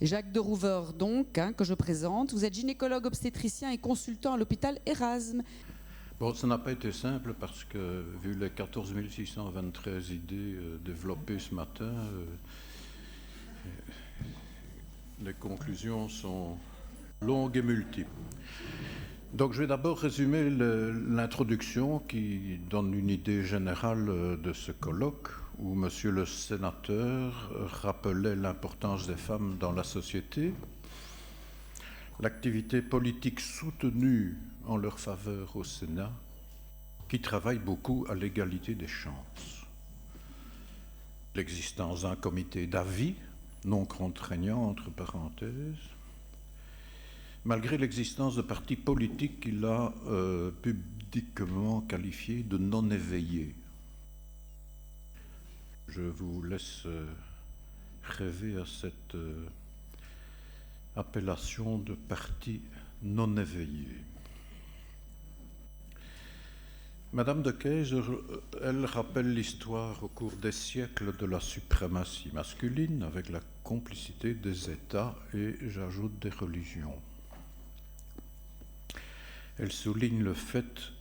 Jacques de Rouver, donc, que je présente. Vous êtes gynécologue obstétricien et consultant à l'hôpital Erasme. Bon, ça n'a pas été simple parce que, vu les 14 623 idées développées ce matin, les conclusions sont longues et multiples. Donc je vais d'abord résumer l'introduction qui donne une idée générale de ce colloque où Monsieur le sénateur rappelait l'importance des femmes dans la société, l'activité politique soutenue en leur faveur au Sénat, qui travaille beaucoup à l'égalité des chances, l'existence d'un comité d'avis non contraignant entre parenthèses, malgré l'existence de partis politiques qu'il a pudiquement qualifiés de non éveillés. Je vous laisse rêver à cette appellation de parti non éveillé. Madame de Keyser, elle rappelle l'histoire au cours des siècles de la suprématie masculine avec la complicité des États et, j'ajoute, des religions. Elle souligne le fait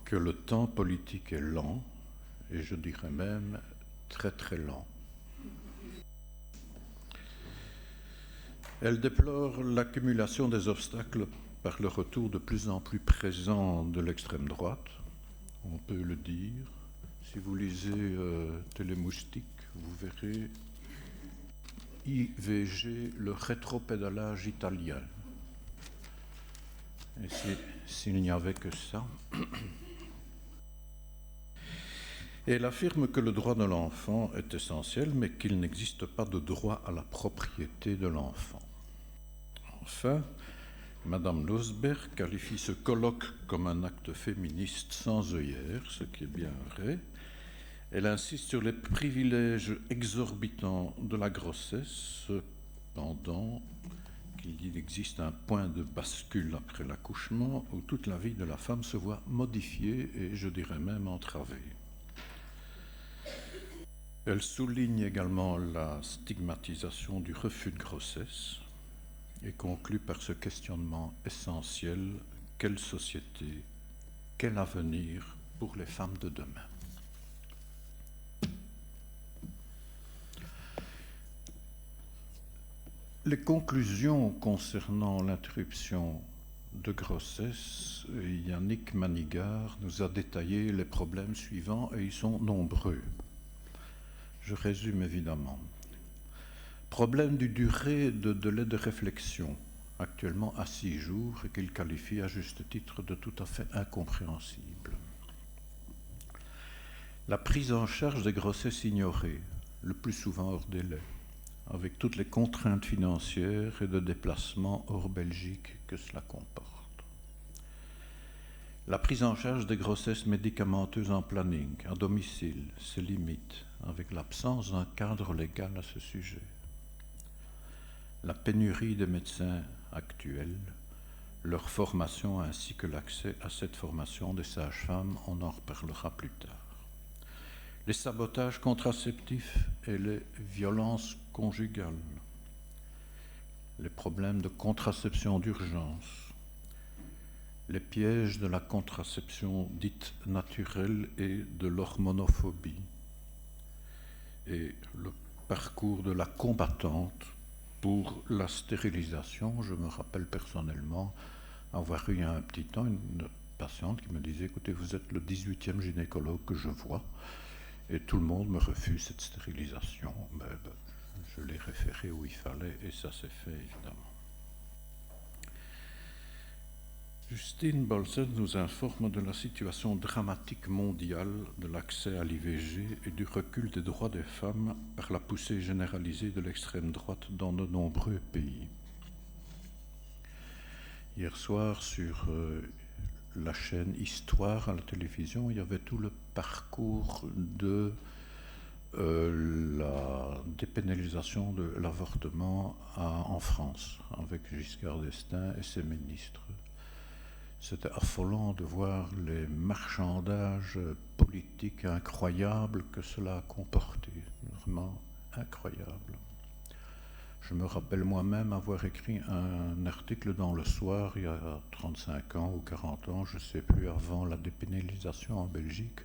que le temps politique est lent, et je dirais même très très lent. Elle déplore l'accumulation des obstacles par le retour de plus en plus présent de l'extrême droite, on peut le dire. Si vous lisez Télémoustique, vous verrez IVG, le rétropédalage italien. Et s'il n'y avait que ça. Et elle affirme que le droit de l'enfant est essentiel, mais qu'il n'existe pas de droit à la propriété de l'enfant. Enfin, Madame Losberg qualifie ce colloque comme un acte féministe sans œillères, ce qui est bien vrai. Elle insiste sur les privilèges exorbitants de la grossesse, cependant qu'il existe un point de bascule après l'accouchement où toute la vie de la femme se voit modifiée et je dirais même entravée. Elle souligne également la stigmatisation du refus de grossesse et conclut par ce questionnement essentiel: quelle société, quel avenir pour les femmes de demain? Les conclusions concernant l'interruption de grossesse, Yannick Manigard nous a détaillé les problèmes suivants et ils sont nombreux. Je résume évidemment. Problème du durée de délai de réflexion, actuellement à 6 jours, et qu'il qualifie à juste titre de tout à fait incompréhensible. La prise en charge des grossesses ignorées, le plus souvent hors délai, avec toutes les contraintes financières et de déplacement hors Belgique que cela comporte. La prise en charge des grossesses médicamenteuses en planning, à domicile, ses limites, avec l'absence d'un cadre légal à ce sujet. La pénurie des médecins actuels, leur formation ainsi que l'accès à cette formation des sages-femmes, on en reparlera plus tard. Les sabotages contraceptifs et les violences conjugales, les problèmes de contraception d'urgence, les pièges de la contraception dite naturelle et de l'hormonophobie, et le parcours de la combattante pour la stérilisation. Je me rappelle personnellement avoir eu un petit temps une patiente qui me disait: écoutez, vous êtes le 18e gynécologue que je vois, et tout le monde me refuse cette stérilisation. Je l'ai référé où il fallait, et ça s'est fait évidemment. Justine Bolsen nous informe de la situation dramatique mondiale de l'accès à l'IVG et du recul des droits des femmes par la poussée généralisée de l'extrême droite dans de nombreux pays. Hier soir, sur la chaîne Histoire à la télévision, il y avait tout le parcours de la dépénalisation de l'avortement en France, avec Giscard d'Estaing et ses ministres. C'était affolant de voir les marchandages politiques incroyables que cela a comporté, vraiment incroyable. Je me rappelle moi-même avoir écrit un article dans Le Soir il y a 35 ans ou 40 ans, je ne sais plus, avant la dépénalisation en Belgique,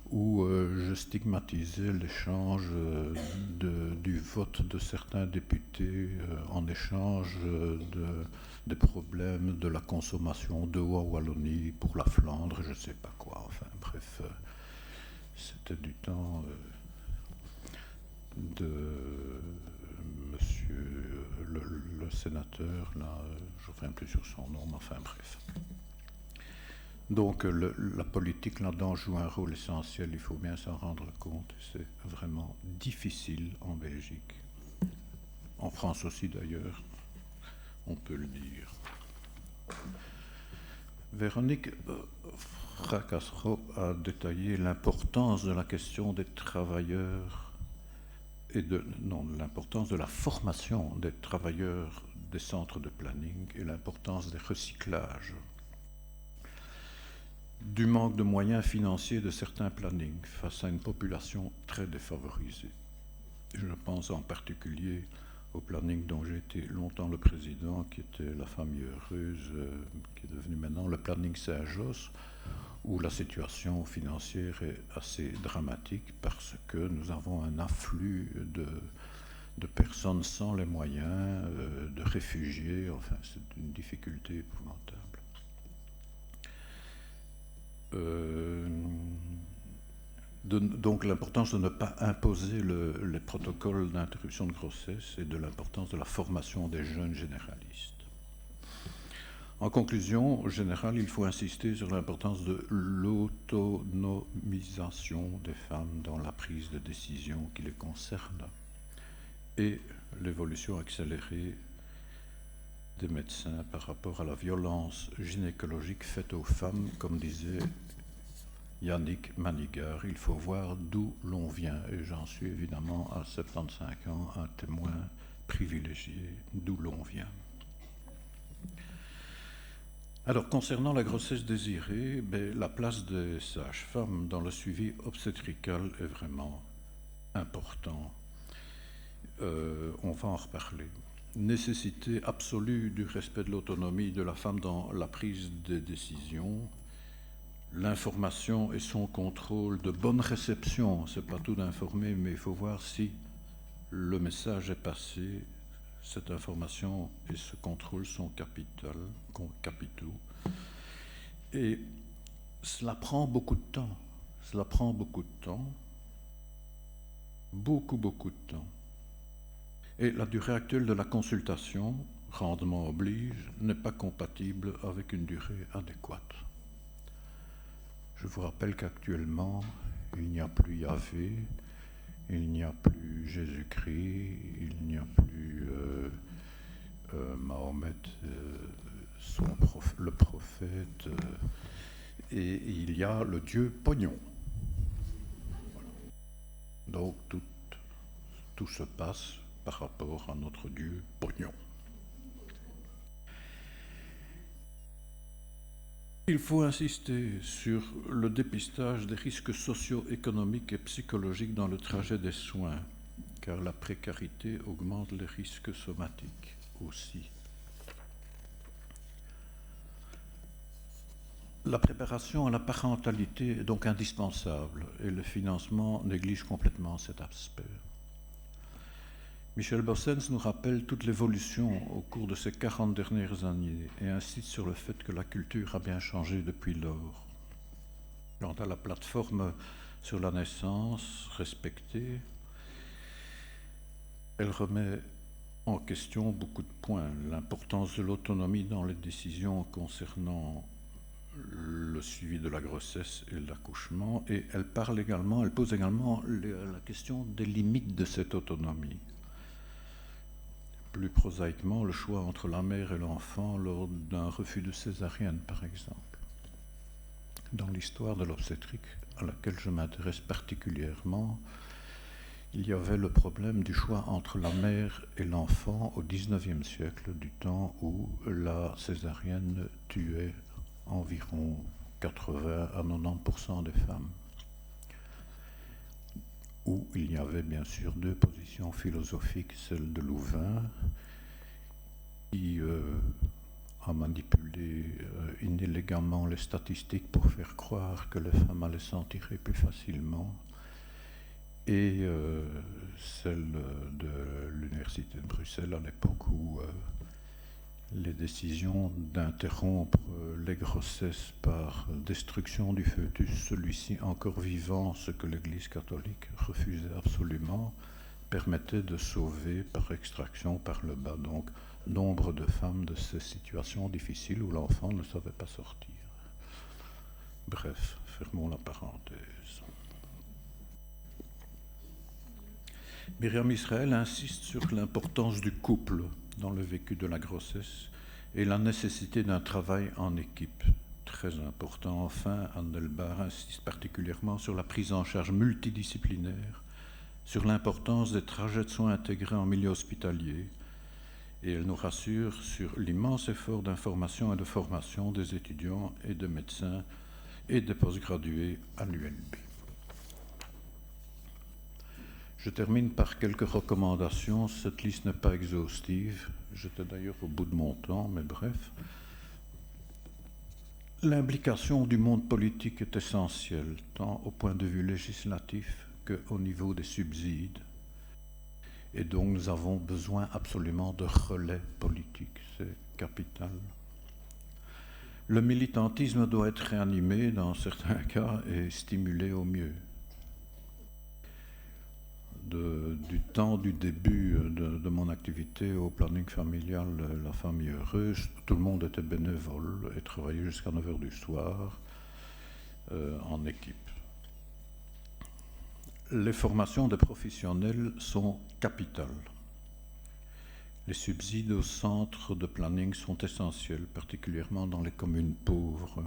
où je stigmatisais l'échange du vote de certains députés en échange des problèmes de la consommation d'eau en Wallonie pour la Flandre, je ne sais pas quoi. Enfin bref, c'était du temps de monsieur le sénateur, là, je ne reviens plus sur son nom, mais enfin bref. Donc la politique là-dedans joue un rôle essentiel, il faut bien s'en rendre compte. C'est vraiment difficile en Belgique. En France aussi d'ailleurs, on peut le dire. Véronique Fracassereau a détaillé l'importance de la question des travailleurs et l'importance de la formation des travailleurs des centres de planning et l'importance des recyclages, du manque de moyens financiers de certains plannings face à une population très défavorisée. Je pense en particulier au planning dont j'ai été longtemps le président, qui était la Famille Heureuse, qui est devenu maintenant le planning Saint-Josse, où la situation financière est assez dramatique parce que nous avons un afflux de personnes sans les moyens, de réfugiés, enfin c'est une difficulté épouvantable. Donc l'importance de ne pas imposer les protocoles d'interruption de grossesse et de l'importance de la formation des jeunes généralistes. En conclusion, au général, il faut insister sur l'importance de l'autonomisation des femmes dans la prise de décision qui les concerne et l'évolution accélérée des médecins par rapport à la violence gynécologique faite aux femmes, comme disait Yannick Manigard, il faut voir d'où l'on vient, et j'en suis évidemment à 75 ans un témoin privilégié d'où l'on vient. Alors, concernant la grossesse désirée, la place des sages-femmes dans le suivi obstétrical est vraiment important. On va en reparler. Nécessité absolue du respect de l'autonomie de la femme dans la prise des décisions, l'information et son contrôle, de bonne réception, c'est pas tout d'informer, mais il faut voir si le message est passé. Cette information et ce contrôle sont capitaux. Et cela prend beaucoup de temps. Cela prend beaucoup de temps. Beaucoup de temps. Et la durée actuelle de la consultation, rendement oblige, n'est pas compatible avec une durée adéquate. Je vous rappelle qu'actuellement, il n'y a plus Yahvé, il n'y a plus Jésus-Christ, il n'y a plus Mahomet, le prophète, et il y a le Dieu pognon. Donc tout se passe par rapport à notre Dieu pognon. Il faut insister sur le dépistage des risques socio-économiques et psychologiques dans le trajet des soins, car la précarité augmente les risques somatiques aussi. La préparation à la parentalité est donc indispensable et le financement néglige complètement cet aspect. Michel Bossens nous rappelle toute l'évolution au cours de ces 40 dernières années et insiste sur le fait que la culture a bien changé depuis lors. Quant à la plateforme sur la naissance respectée, elle remet en question beaucoup de points. L'importance de l'autonomie dans les décisions concernant le suivi de la grossesse et l'accouchement, et elle pose également la question des limites de cette autonomie. Plus prosaïquement, le choix entre la mère et l'enfant lors d'un refus de césarienne, par exemple. Dans l'histoire de l'obstétrique, à laquelle je m'intéresse particulièrement, il y avait le problème du choix entre la mère et l'enfant au XIXe siècle, du temps où la césarienne tuait environ 80 à 90% des femmes. où il y avait bien sûr deux positions philosophiques, celle de Louvain, qui a manipulé inélégamment les statistiques pour faire croire que les femmes allaient s'en tirer plus facilement, et celle de l'Université de Bruxelles à l'époque où les décisions d'interrompre les grossesses par destruction du fœtus, celui-ci encore vivant, ce que l'Église catholique refusait absolument, permettaient de sauver par extraction par le bas. Donc, nombre de femmes de ces situations difficiles où l'enfant ne savait pas sortir. Bref, fermons la parenthèse. Myriam Israël insiste sur l'importance du couple dans le vécu de la grossesse et la nécessité d'un travail en équipe. Très important. Enfin, Anne Delbar insiste particulièrement sur la prise en charge multidisciplinaire, sur l'importance des trajets de soins intégrés en milieu hospitalier, et elle nous rassure sur l'immense effort d'information et de formation des étudiants et des médecins et des postgradués à l'ULB. Je termine par quelques recommandations. Cette liste n'est pas exhaustive. J'étais d'ailleurs au bout de mon temps, mais bref. L'implication du monde politique est essentielle, tant au point de vue législatif qu'au niveau des subsides. Et donc nous avons besoin absolument de relais politiques, c'est capital. Le militantisme doit être réanimé dans certains cas et stimulé au mieux. Du temps du début de mon activité au planning familial La Famille Heureuse, tout le monde était bénévole et travaillait jusqu'à 9h du soir en équipe. Les formations des professionnels sont capitales. Les subsides aux centres de planning sont essentiels, particulièrement dans les communes pauvres.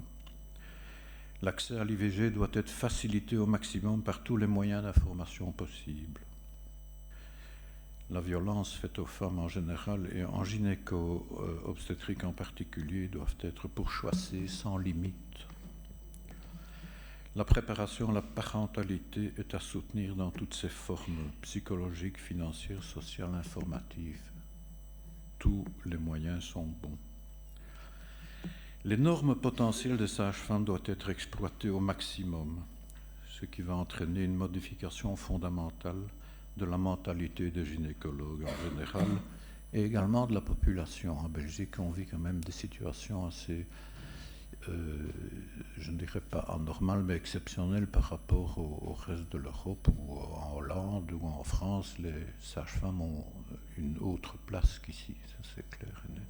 L'accès à l'IVG doit être facilité au maximum par tous les moyens d'information possibles. La violence faite aux femmes en général et en gynéco-obstétrique en particulier doivent être pourchassées sans limite. La préparation à la parentalité est à soutenir dans toutes ses formes, psychologiques, financières, sociales, informatives. Tous les moyens sont bons. L'énorme potentiel des sages-femmes doit être exploité au maximum, ce qui va entraîner une modification fondamentale de la mentalité des gynécologues en général et également de la population. En Belgique, on vit quand même des situations assez, je ne dirais pas anormales, mais exceptionnelles par rapport au reste de l'Europe, ou en Hollande ou en France. Les sages-femmes ont une autre place qu'ici, ça c'est clair et net.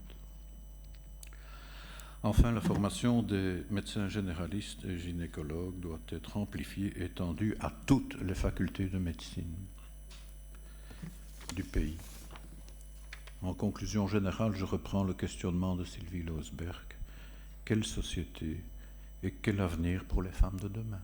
Enfin, la formation des médecins généralistes et gynécologues doit être amplifiée et étendue à toutes les facultés de médecine du pays. En conclusion générale, je reprends le questionnement de Sylvie Losberg. Quelle société et quel avenir pour les femmes de demain ?